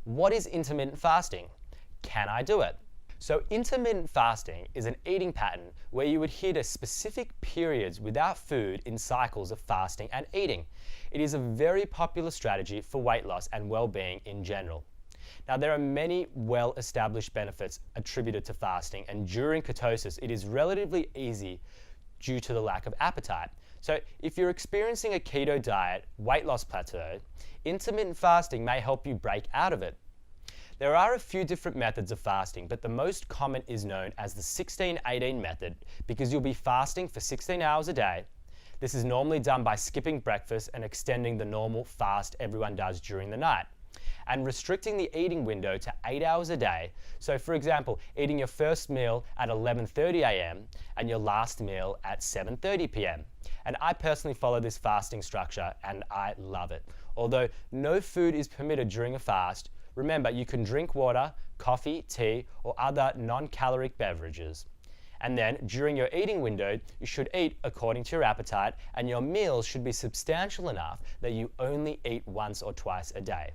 What is intermittent fasting? Can I do it? So intermittent fasting is an eating pattern where you adhere to specific periods without food in cycles of fasting and eating. It is a very popular strategy for weight loss and well-being in general. Now, there are many well-established benefits attributed to fasting, and during ketosis, it is relatively easy due to the lack of appetite. So if you're experiencing a keto diet weight loss plateau, intermittent fasting may help you break out of it. There are a few different methods of fasting, but the most common is known as the 16-18 method because you'll be fasting for 16 hours a day. This is normally done by skipping breakfast and extending the normal fast everyone does during the night, and restricting the eating window to 8 hours a day. So for example, eating your first meal at 11:30 a.m. and your last meal at 7:30 p.m. And I personally follow this fasting structure and I love it. Although no food is permitted during a fast, remember you can drink water, coffee, tea, or other non-caloric beverages. And then during your eating window, you should eat according to your appetite, and your meals should be substantial enough that you only eat once or twice a day.